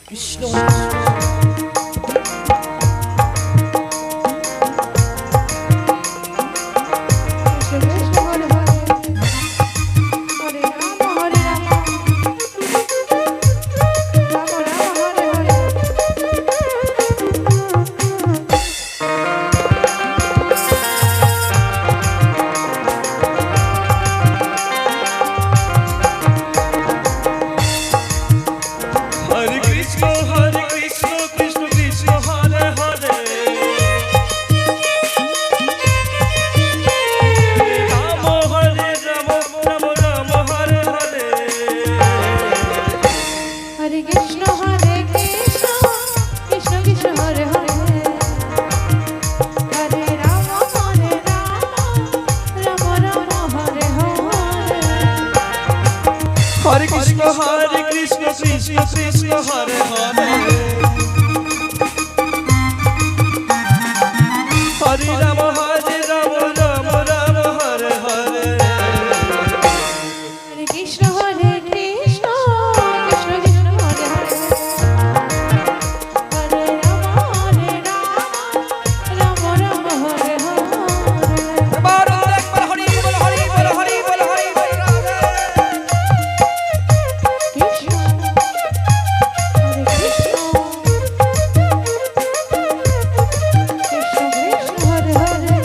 Krishna Hare Krishna, Hare Krishna, Krishna Krishna, Hare Hare. Hare Rama, Hare Rama, Rama Rama, Hare Hare. Hare Krishna, Hare Krishna, Krishna Krishna, Hare Hare. Hare Rama, Rama Rama, Hare Hare. Baro ekbar Hari bol, Hari bol, Hari bol, Hari bol, Radhe. Krishna, Hare Krishna, Krishna Krishna, Hare Hare.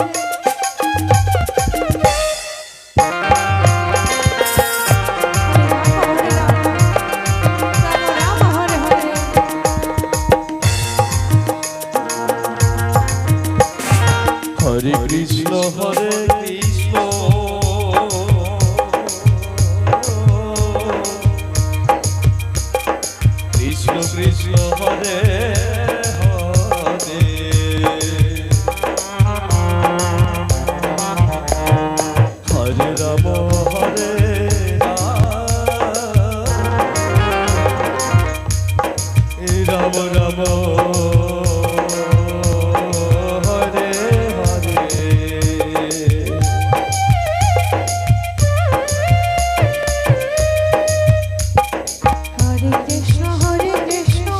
Hare Krishna, Hare Krishna, Krishna Krishna, Hare Hare. Hare Rama, Hare Rama, Rama Rama. Hare Krishna, Hare Krishna,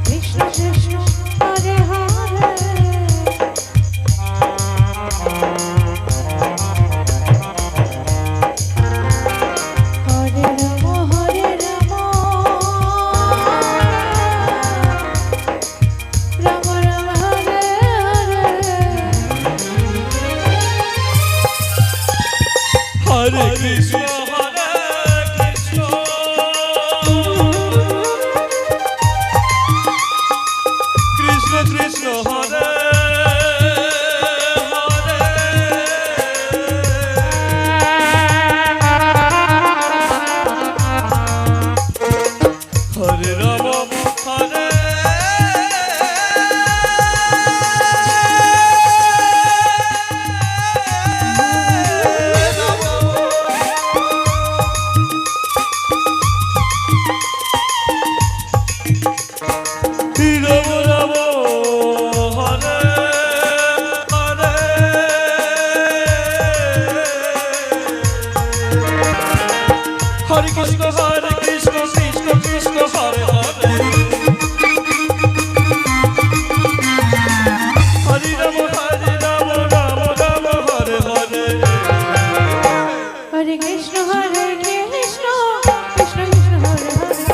Krishna Krishna, Hare Hare. Hare Rama, Hare Rama, Rama Rama, Hare Hare. Hare Krishna, Hare Krishna, Krishna Krishna, Hare Hare. Hare Rama, Hare Rama Rama, Hare Hare. Hare Krishna, Hare Krishna, Krishna Krishna, Hare Hare. Hare Rama, Hare Rama, Rama Rama, Hare Hare. Hare Krishna, Hare Krishna, Krishna Krishna, Hare Hare. Hare Rama, Rama Rama, Hare Hare. Hare Krishna, Hare Krishna, Krishna Krishna, Hare Hare. Hare Rama, Hare Rama, Rama Rama, Hare Hare. Hare Krishna, Hare Krishna, Krishna Krishna, Hare Hare.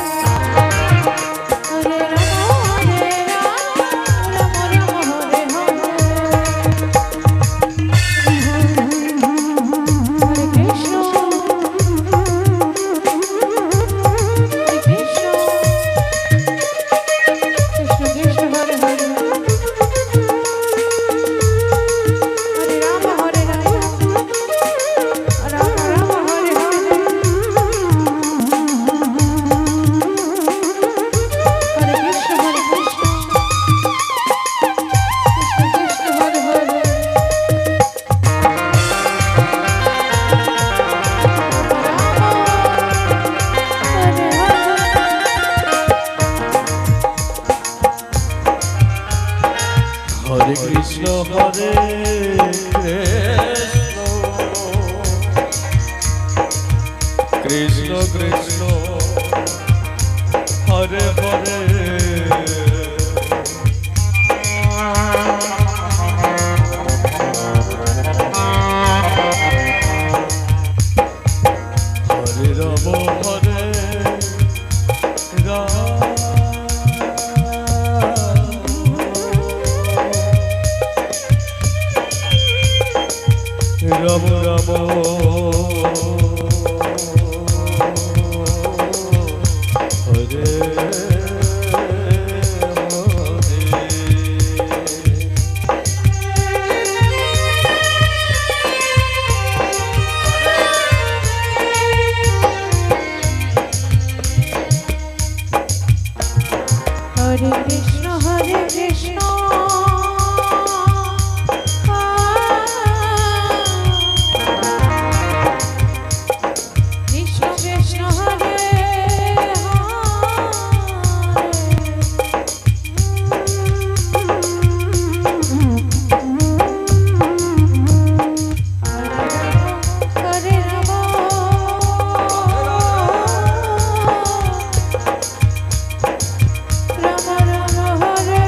Hare Krishna, Hare Krishna, Krishna Krishna Hare Hare Hare Ram হরে রাম রাম হরে হরে কৃষ্ণ হরে কৃষ্ণ কৃষ্ণ কৃষ্ণ হরে হরে রাম রাম রাম হরে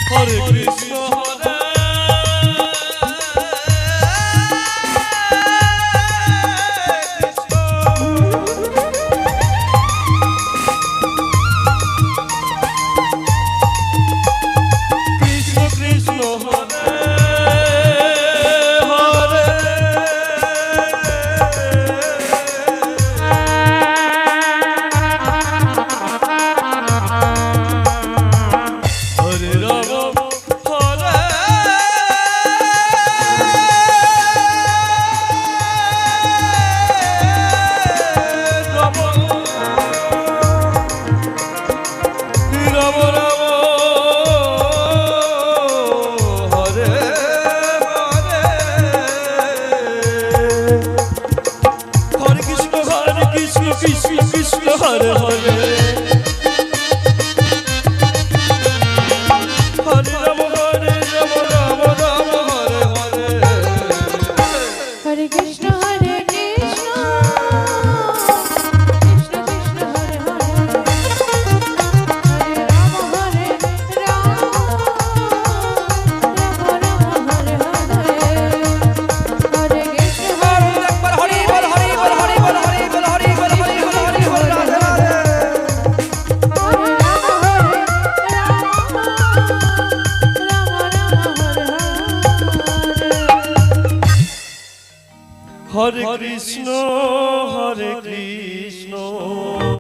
হরে কৃষ্ণ হরে কৃষ্ণ কৃষ্ণ হরে হরে হরে রাম হরে রাম রাম রাম হরে হরে হরে কৃষ্ণ কৃষ্ণ কৃষ্ণ হরে হরে হরে রাম রাম রাম হরে হরে হরে কৃষ্ণ হরে কৃষ্ণ কৃষ্ণ কৃষ্ণ হরে হরে হরে রাম হরে রাম রাম রাম হরে হরে হরে কৃষ্ণ হরে একবার হরি বল হরি বল হরি বল হরি বল হরি বল হরি বল হরি বল রাধে রাধে হরে রাম হরে রাম রাম রাম হরে হরে হরে কৃষ্ণ হরে কৃষ্ণ